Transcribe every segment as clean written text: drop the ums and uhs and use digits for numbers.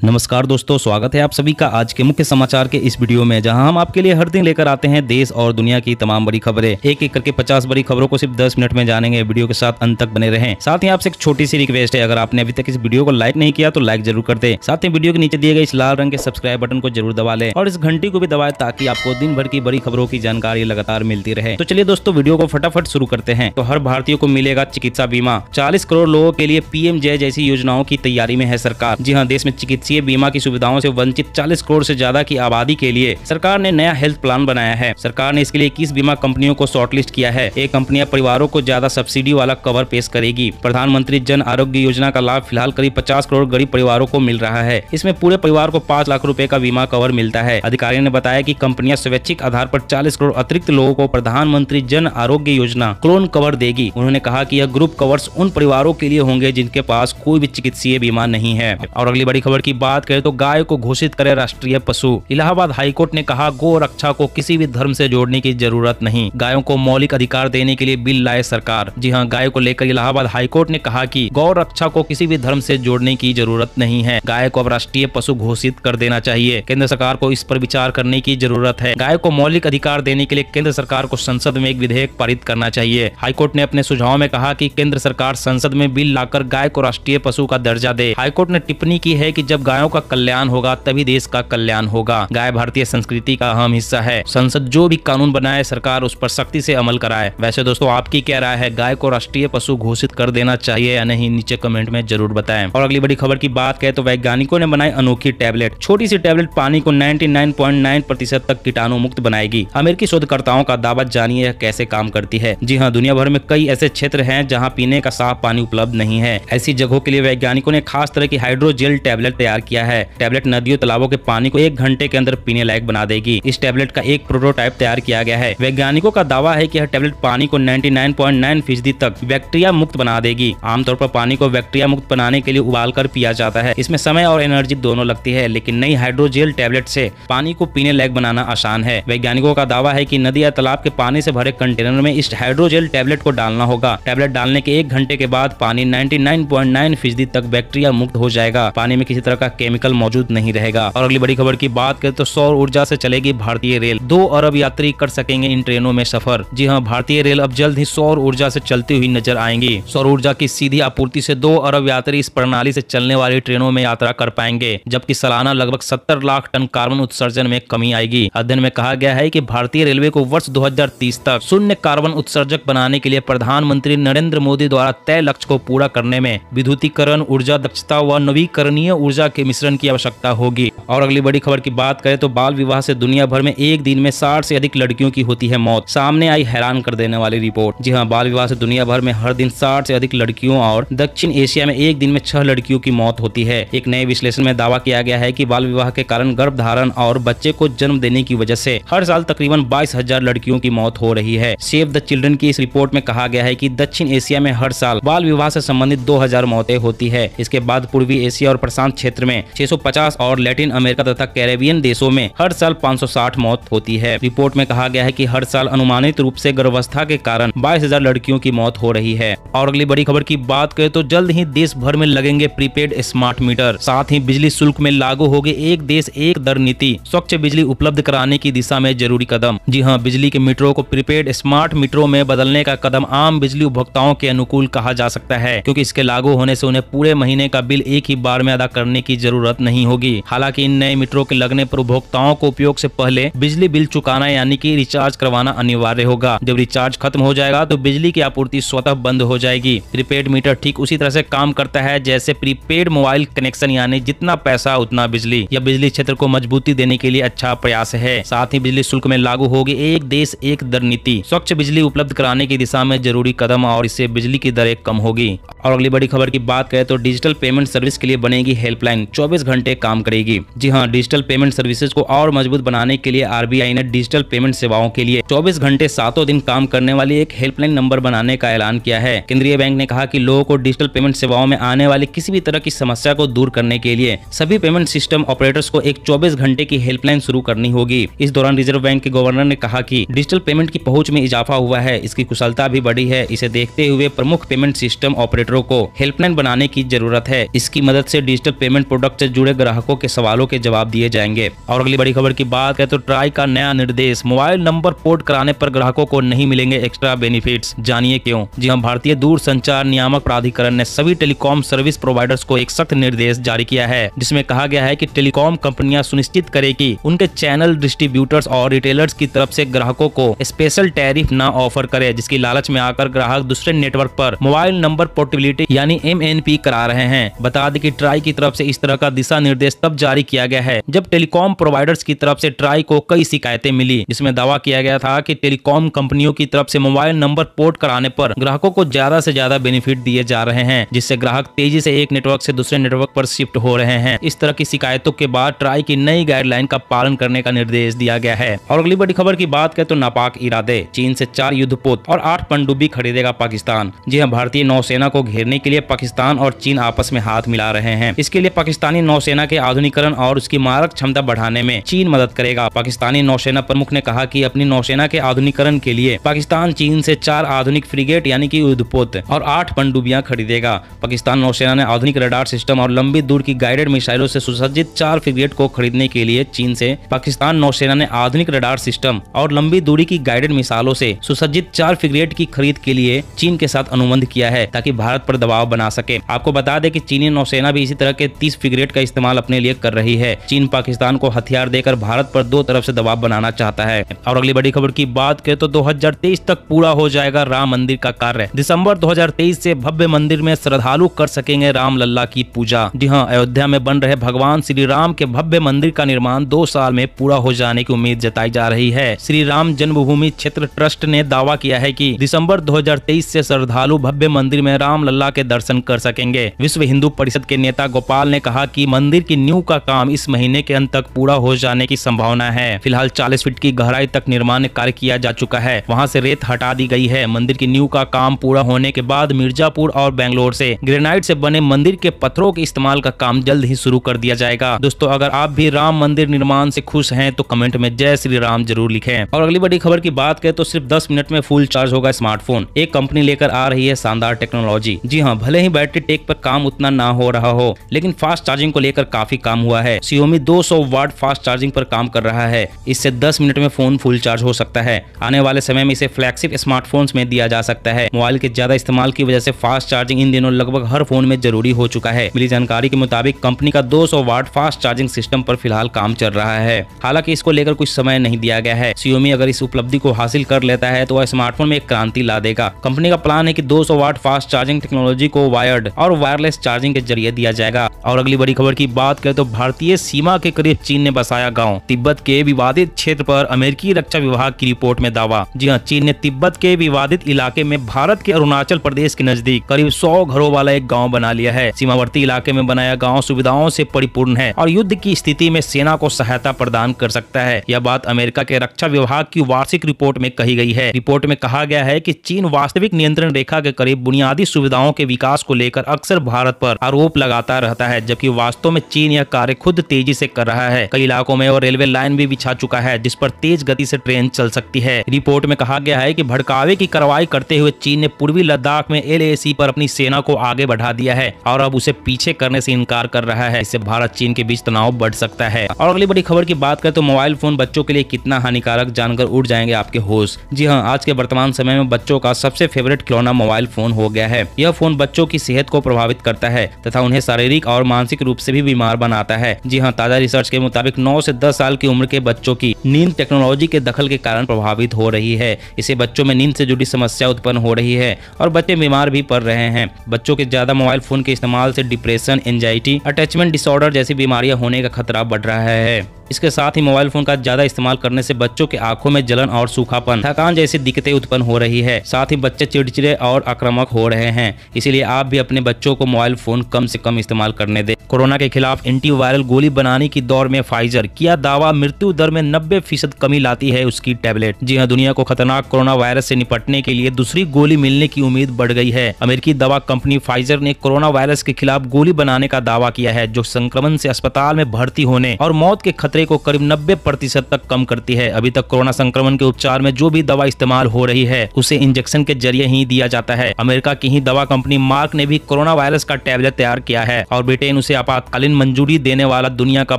नमस्कार दोस्तों, स्वागत है आप सभी का आज के मुख्य समाचार के इस वीडियो में, जहां हम आपके लिए हर दिन लेकर आते हैं देश और दुनिया की तमाम बड़ी खबरें। एक एक करके 50 बड़ी खबरों को सिर्फ 10 मिनट में जानेंगे। वीडियो के साथ अंत तक बने रहें। साथ ही आपसे एक छोटी सी रिक्वेस्ट है, अगर आपने अभी तक इस वीडियो को लाइक नहीं किया तो लाइक जरूर कर दे। साथ ही वीडियो के नीचे दिए गए इस लाल रंग के सब्सक्राइब बटन को जरूर दबा लें और इस घंटी को भी दबाएं ताकि आपको दिन भर की बड़ी खबरों की जानकारी लगातार मिलती रहे। तो चलिए दोस्तों, वीडियो को फटाफट शुरू करते हैं। तो हर भारतीय को मिलेगा चिकित्सा बीमा। 40 करोड़ लोगों के लिए पीएम जय जैसी योजनाओं की तैयारी में है सरकार। जी हाँ, देश में चिकित्सीय बीमा की सुविधाओं से वंचित 40 करोड़ से ज्यादा की आबादी के लिए सरकार ने नया हेल्थ प्लान बनाया है। सरकार ने इसके लिए 21 बीमा कंपनियों को शॉर्टलिस्ट किया है। ये कंपनियां परिवारों को ज्यादा सब्सिडी वाला कवर पेश करेगी। प्रधानमंत्री जन आरोग्य योजना का लाभ फिलहाल करीब 50 करोड़ गरीब परिवारों को मिल रहा है। इसमें पूरे परिवार को 5 लाख रुपए का बीमा कवर मिलता है। अधिकारियों ने बताया कि कंपनियां स्वैच्छिक आधार पर 40 करोड़ अतिरिक्त लोगों को प्रधानमंत्री जन आरोग्य योजना क्लोन कवर देगी। उन्होंने कहा कि यह ग्रुप कवर्स उन परिवारों के लिए होंगे जिनके पास कोई भी चिकित्सीय बीमा नहीं है। और अगली बड़ी खबर की बात करें तो गाय को घोषित करे राष्ट्रीय पशु। इलाहाबाद हाईकोर्ट ने कहा, गौ रक्षा को किसी भी धर्म से जोड़ने की जरूरत नहीं। गायों को मौलिक अधिकार देने के लिए बिल लाए सरकार। जी हां, गाय को लेकर इलाहाबाद हाईकोर्ट ने कहा कि गौ रक्षा को किसी भी धर्म से जोड़ने की जरूरत नहीं है। गाय को अब राष्ट्रीय पशु घोषित कर देना चाहिए। केंद्र सरकार को इस पर विचार करने की जरूरत है। गाय को मौलिक अधिकार देने के लिए केंद्र सरकार को संसद में एक विधेयक पारित करना चाहिए। हाईकोर्ट ने अपने सुझाव में कहा कि केंद्र सरकार संसद में बिल लाकर गाय को राष्ट्रीय पशु का दर्जा दे। हाईकोर्ट ने टिप्पणी की है कि जब गायों का कल्याण होगा तभी देश का कल्याण होगा। गाय भारतीय संस्कृति का अहम हिस्सा है। संसद जो भी कानून बनाए सरकार उस पर सख्ती से अमल कराए। वैसे दोस्तों, आपकी क्या राय है? गाय को राष्ट्रीय पशु घोषित कर देना चाहिए या नहीं? नीचे कमेंट में जरूर बताएं। और अगली बड़ी खबर की बात करें तो वैज्ञानिकों ने बनाई अनोखी टैबलेट। छोटी सी टैबलेट पानी को 99.9% तक कीटाणु मुक्त बनाएगी। अमेरिकी शोधकर्ताओं का दावा, जानिए यह कैसे काम करती है। जी हाँ, दुनिया भर में कई ऐसे क्षेत्र हैं जहाँ पीने का साफ पानी उपलब्ध नहीं है। ऐसी जगहों के लिए वैज्ञानिकों ने खास तरह की हाइड्रोजेल टैबलेट तैयार किया है। टैबलेट नदियों तालाबों के पानी को 1 घंटे के अंदर पीने लायक बना देगी। इस टैबलेट का एक प्रोटोटाइप तैयार किया गया है। वैज्ञानिकों का दावा है कि यह टैबलेट पानी को 99.9% तक बैक्टीरिया मुक्त बना देगी। आमतौर पर पानी को बैक्टीरिया मुक्त बनाने के लिए उबाल कर पिया जाता है। इसमें समय और एनर्जी दोनों लगती है, लेकिन नई हाइड्रोजेल टैबलेट से पानी को पीने लायक बनाना आसान है। वैज्ञानिकों का दावा है कि नदी या तालाब के पानी से भरे कंटेनर में इस हाइड्रोजेल टैबलेट को डालना होगा। टैबलेट डालने के 1 घंटे के बाद पानी 99.9% तक बैक्टीरिया मुक्त हो जाएगा। पानी में किसी तरह का केमिकल मौजूद नहीं रहेगा। और अगली बड़ी खबर की बात करें तो सौर ऊर्जा से चलेगी भारतीय रेल। 2 अरब यात्री कर सकेंगे इन ट्रेनों में सफर। जी हां, भारतीय रेल अब जल्द ही सौर ऊर्जा से चलती हुई नजर आएंगी। सौर ऊर्जा की सीधी आपूर्ति से 2 अरब यात्री इस प्रणाली से चलने वाली ट्रेनों में यात्रा कर पाएंगे, जबकि सालाना लगभग 70 लाख टन कार्बन उत्सर्जन में कमी आएगी। अध्ययन में कहा गया है कि भारतीय रेलवे को वर्ष 2030 तक शून्य कार्बन उत्सर्जक बनाने के लिए प्रधानमंत्री नरेंद्र मोदी द्वारा तय लक्ष्य को पूरा करने में विद्युतीकरण, ऊर्जा दक्षता व नवीकरणीय ऊर्जा के मिश्रण की आवश्यकता होगी। और अगली बड़ी खबर की बात करें तो बाल विवाह से दुनिया भर में एक दिन में 60 से अधिक लड़कियों की होती है मौत। सामने आई हैरान कर देने वाली रिपोर्ट। जी हां, बाल विवाह से दुनिया भर में हर दिन 60 से अधिक लड़कियों और दक्षिण एशिया में एक दिन में 6 लड़कियों की मौत होती है। एक नए विश्लेषण में दावा किया गया है कि बाल विवाह के कारण गर्भधारण और बच्चे को जन्म देने की वजह से हर साल तकरीबन 22,000 लड़कियों की मौत हो रही है। सेव द चिल्ड्रन की इस रिपोर्ट में कहा गया है कि दक्षिण एशिया में हर साल बाल विवाह से संबंधित 2000 मौतें होती है। इसके बाद पूर्वी एशिया और प्रशांत क्षेत्र में 650 और लैटिन अमेरिका तथा कैरेबियन देशों में हर साल 560 मौत होती है। रिपोर्ट में कहा गया है कि हर साल अनुमानित रूप से गर्भावस्था के कारण 22,000 लड़कियों की मौत हो रही है। और अगली बड़ी खबर की बात करें तो जल्द ही देश भर में लगेंगे प्रीपेड स्मार्ट मीटर। साथ ही बिजली शुल्क में लागू होगी एक देश एक दर नीति। स्वच्छ बिजली उपलब्ध कराने की दिशा में जरूरी कदम। जी हाँ, बिजली के मीटरों को प्रीपेड स्मार्ट मीटरों में बदलने का कदम आम बिजली उपभोक्ताओं के अनुकूल कहा जा सकता है, क्योंकि इसके लागू होने से उन्हें पूरे महीने का बिल एक ही बार में अदा करने की जरूरत नहीं होगी। हालांकि इन नए मीटरों के लगने पर उपभोक्ताओं को उपयोग से पहले बिजली बिल चुकाना यानी कि रिचार्ज करवाना अनिवार्य होगा। जब रिचार्ज खत्म हो जाएगा तो बिजली की आपूर्ति स्वतः बंद हो जाएगी। प्रीपेड मीटर ठीक उसी तरह से काम करता है जैसे प्रीपेड मोबाइल कनेक्शन, यानी जितना पैसा उतना बिजली। यह बिजली क्षेत्र को मजबूती देने के लिए अच्छा प्रयास है। साथ ही बिजली शुल्क में लागू होगी एक देश एक दर नीति। स्वच्छ बिजली उपलब्ध कराने की दिशा में जरूरी कदम और इससे बिजली की दरें कम होगी। और अगली बड़ी खबर की बात करें तो डिजिटल पेमेंट सर्विस के लिए बनेगी हेल्पलाइन, 24 घंटे काम करेगी। जी हाँ, डिजिटल पेमेंट सर्विसेज को और मजबूत बनाने के लिए आरबीआई ने डिजिटल पेमेंट सेवाओं के लिए 24 घंटे 7 दिन काम करने वाली एक हेल्पलाइन नंबर बनाने का ऐलान किया है। केंद्रीय बैंक ने कहा कि लोगों को डिजिटल पेमेंट सेवाओं में आने वाली किसी भी तरह की समस्या को दूर करने के लिए सभी पेमेंट सिस्टम ऑपरेटर्स को एक 24 घंटे की हेल्पलाइन शुरू करनी होगी। इस दौरान रिजर्व बैंक के गवर्नर ने कहा कि डिजिटल पेमेंट की पहुंच में इजाफा हुआ है, इसकी कुशलता भी बढ़ी है। इसे देखते हुए प्रमुख पेमेंट सिस्टम ऑपरेटरों को हेल्पलाइन बनाने की जरूरत है। इसकी मदद से डिजिटल पेमेंट प्रोडक्ट से जुड़े ग्राहकों के सवालों के जवाब दिए जाएंगे। और अगली बड़ी खबर की बात करें तो ट्राई का नया निर्देश, मोबाइल नंबर पोर्ट कराने पर ग्राहकों को नहीं मिलेंगे एक्स्ट्रा बेनिफिट्स, जानिए क्यों। जी हां, भारतीय दूरसंचार नियामक प्राधिकरण ने सभी टेलीकॉम सर्विस प्रोवाइडर्स को एक सख्त निर्देश जारी किया है, जिसमें कहा गया है कि टेलीकॉम कंपनियां सुनिश्चित करें कि उनके चैनल डिस्ट्रीब्यूटर्स और रिटेलर्स की तरफ से ग्राहकों को स्पेशल टैरिफ न ऑफर करे, जिसकी लालच में आकर ग्राहक दूसरे नेटवर्क पर मोबाइल नंबर पोर्टेबिलिटी यानी MNP करा रहे हैं। बता दें कि ट्राई की तरफ से इस तरह का दिशा निर्देश तब जारी किया गया है जब टेलीकॉम प्रोवाइडर्स की तरफ से ट्राई को कई शिकायतें मिली, जिसमें दावा किया गया था कि टेलीकॉम कंपनियों की तरफ से मोबाइल नंबर पोर्ट कराने पर ग्राहकों को ज्यादा से ज्यादा बेनिफिट दिए जा रहे हैं, जिससे ग्राहक तेजी से एक नेटवर्क से दूसरे नेटवर्क पर शिफ्ट हो रहे हैं। इस तरह की शिकायतों के बाद ट्राई की नई गाइडलाइन का पालन करने का निर्देश दिया गया है। और अगली बड़ी खबर की बात करें तो नापाक इरादे, चीन से 4 युद्धपोत और 8 पनडुब्बी खरीदेगा पाकिस्तान। जी हां, भारतीय नौसेना को घेरने के लिए पाकिस्तान और चीन आपस में हाथ मिला रहे हैं। इसके लिए पाकिस्तानी नौसेना के आधुनिकीकरण और उसकी मारक क्षमता बढ़ाने में चीन मदद करेगा। पाकिस्तानी नौसेना प्रमुख ने कहा कि अपनी नौसेना के आधुनिकीकरण के लिए पाकिस्तान चीन से 4 आधुनिक फ्रिगेट यानी कि युद्धपोत और 8 पनडुब्बियां खरीदेगा। पाकिस्तान नौसेना ने आधुनिक रडार सिस्टम और लंबी दूर की गाइडेड मिसाइलों से सुसज्जित 4 फ्रिगेट को खरीदने के लिए चीन से पाकिस्तान नौसेना ने आधुनिक रडार सिस्टम और लंबी दूरी की गाइडेड मिसाइलों से सुसज्जित 4 फ्रिगेट की खरीद के लिए चीन के साथ अनुबंध किया है, ताकि भारत पर दबाव बना सके। आपको बता दें कि चीनी नौसेना भी इसी तरह के 30 फ्रिगेट का इस्तेमाल अपने लिए कर रही है। चीन पाकिस्तान को हथियार देकर भारत पर दो तरफ से दबाव बनाना चाहता है। और अगली बड़ी खबर की बात करें तो 2023 तक पूरा हो जाएगा राम मंदिर का कार्य। दिसंबर 2023 से भव्य मंदिर में श्रद्धालु कर सकेंगे राम लल्ला की पूजा। जी हां, अयोध्या में बन रहे भगवान श्री राम के भव्य मंदिर का निर्माण 2 साल में पूरा हो जाने की उम्मीद जताई जा रही है। श्री राम जन्मभूमि क्षेत्र ट्रस्ट ने दावा किया है कि दिसंबर 2023 से श्रद्धालु भव्य मंदिर में राम लल्ला के दर्शन कर सकेंगे। विश्व हिंदू परिषद के नेता गोपाल ने कहा कि मंदिर की नींव का काम इस महीने के अंत तक पूरा हो जाने की संभावना है। फिलहाल 40 फीट की गहराई तक निर्माण कार्य किया जा चुका है, वहां से रेत हटा दी गई है। मंदिर की नींव का काम पूरा होने के बाद मिर्जापुर और बेंगलोर से ग्रेनाइट से बने मंदिर के पत्थरों के इस्तेमाल का काम जल्द ही शुरू कर दिया जाएगा। दोस्तों, अगर आप भी राम मंदिर निर्माण से खुश हैं तो कमेंट में जय श्री राम जरूर लिखें। और अगली बड़ी खबर की बात करें तो सिर्फ 10 मिनट में फुल चार्ज होगा स्मार्टफोन। एक कंपनी लेकर आ रही है शानदार टेक्नोलॉजी। जी हाँ, भले ही बैटरी टेक पर काम उतना ना हो रहा हो, लेकिन फास्ट चार्जिंग को लेकर काफी काम हुआ है। Xiaomi 200 वाट फास्ट चार्जिंग पर काम कर रहा है। इससे 10 मिनट में फोन फुल चार्ज हो सकता है। आने वाले समय में इसे फ्लैगशिप स्मार्टफोन्स में दिया जा सकता है। मोबाइल के ज्यादा इस्तेमाल की वजह से फास्ट चार्जिंग इन दिनों लगभग हर फोन में जरूरी हो चुका है। मिली जानकारी के मुताबिक कंपनी का 200 वाट फास्ट चार्जिंग सिस्टम पर फिलहाल काम चल रहा है। हालांकि इसको लेकर कुछ समय नहीं दिया गया है। Xiaomi अगर इस उपलब्धि को हासिल कर लेता है तो वह स्मार्टफोन में एक क्रांति ला देगा। कंपनी का प्लान है कि 200 वाट फास्ट चार्जिंग टेक्नोलॉजी को वायर्ड और वायरलेस चार्जिंग के जरिए दिया जाएगा। और अगली बड़ी खबर की बात करें तो भारतीय सीमा के करीब चीन ने बसाया गांव। तिब्बत के विवादित क्षेत्र पर अमेरिकी रक्षा विभाग की रिपोर्ट में दावा। जी हां, चीन ने तिब्बत के विवादित इलाके में भारत के अरुणाचल प्रदेश के नजदीक करीब 100 घरों वाला एक गांव बना लिया है। सीमावर्ती इलाके में बनाया गांव सुविधाओं से परिपूर्ण है और युद्ध की स्थिति में सेना को सहायता प्रदान कर सकता है। यह बात अमेरिका के रक्षा विभाग की वार्षिक रिपोर्ट में कही गई है। रिपोर्ट में कहा गया है कि चीन वास्तविक नियंत्रण रेखा के करीब बुनियादी सुविधाओं के विकास को लेकर अक्सर भारत पर आरोप लगाता रहता है, जबकि वास्तव में चीन यह कार्य खुद तेजी से कर रहा है। कई इलाकों में और रेलवे लाइन भी बिछा चुका है जिस पर तेज गति से ट्रेन चल सकती है। रिपोर्ट में कहा गया है कि भड़कावे की कार्रवाई करते हुए चीन ने पूर्वी लद्दाख में LAC पर अपनी सेना को आगे बढ़ा दिया है और अब उसे पीछे करने से इनकार कर रहा है। इससे भारत चीन के बीच तनाव बढ़ सकता है। और अगली बड़ी खबर की बात करें तो मोबाइल फोन बच्चों के लिए कितना हानिकारक जानकर उड़ जाएंगे आपके होश। जी हाँ, आज के वर्तमान समय में बच्चों का सबसे फेवरेट खिलौना मोबाइल फोन हो गया है। यह फोन बच्चों की सेहत को प्रभावित करता है तथा उन्हें शारीरिक और मानसिक रूप से भी बीमार बनाता है। जी हाँ, ताजा रिसर्च के मुताबिक 9 से 10 साल की उम्र के बच्चों की नींद टेक्नोलॉजी के दखल के कारण प्रभावित हो रही है। इससे बच्चों में नींद से जुड़ी समस्या उत्पन्न हो रही है और बच्चे बीमार भी पड़ रहे हैं। बच्चों के ज्यादा मोबाइल फोन के इस्तेमाल से डिप्रेशन, एंजाइटी, अटैचमेंट डिसऑर्डर जैसी बीमारियां होने का खतरा बढ़ रहा है। इसके साथ ही मोबाइल फोन का ज्यादा इस्तेमाल करने से बच्चों के आंखों में जलन और सूखापन, थकान जैसी दिक्कतें उत्पन्न हो रही है। साथ ही बच्चे चिड़चिड़े और आक्रामक हो रहे हैं। इसीलिए आप भी अपने बच्चों को मोबाइल फोन कम से कम इस्तेमाल करने दें। कोरोना के खिलाफ एंटीवायरल गोली बनाने की दौर में फाइजर किया दावा, मृत्यु दर में 90% कमी लाती है उसकी टैबलेट। जी हाँ, दुनिया को खतरनाक कोरोना वायरस से निपटने के लिए दूसरी गोली मिलने की उम्मीद बढ़ गई है। अमेरिकी दवा कंपनी फाइजर ने कोरोना वायरस के खिलाफ गोली बनाने का दावा किया है, जो संक्रमण से अस्पताल में भर्ती होने और मौत के खतरे खतरे को करीब 90% तक कम करती है। अभी तक कोरोना संक्रमण के उपचार में जो भी दवा इस्तेमाल हो रही है उसे इंजेक्शन के जरिए ही दिया जाता है। अमेरिका की ही दवा कंपनी मार्क ने भी कोरोना वायरस का टैबलेट तैयार किया है और ब्रिटेन उसे आपातकालीन मंजूरी देने वाला दुनिया का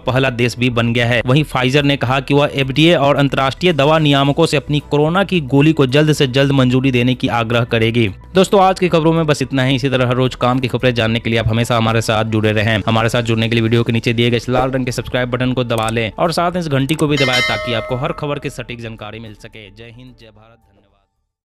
पहला देश भी बन गया है। वहीं फाइजर ने कहा कि वह FDA और अंतर्राष्ट्रीय दवा नियामकों से अपनी कोरोना की गोली को जल्द से जल्द मंजूरी देने की आग्रह करेगी। दोस्तों, आज की खबरों में बस इतना ही। इसी तरह हर रोज काम की खबरें जानने के लिए आप हमेशा हमारे साथ जुड़े रहें। हमारे साथ जुड़ने के लिए वीडियो के नीचे दिए गए लाल रंग के सब्सक्राइब बटन को दबा लें और साथ इस घंटी को भी दबाएं ताकि आपको हर खबर की सटीक जानकारी मिल सके। जय हिंद, जय भारत, धन्यवाद।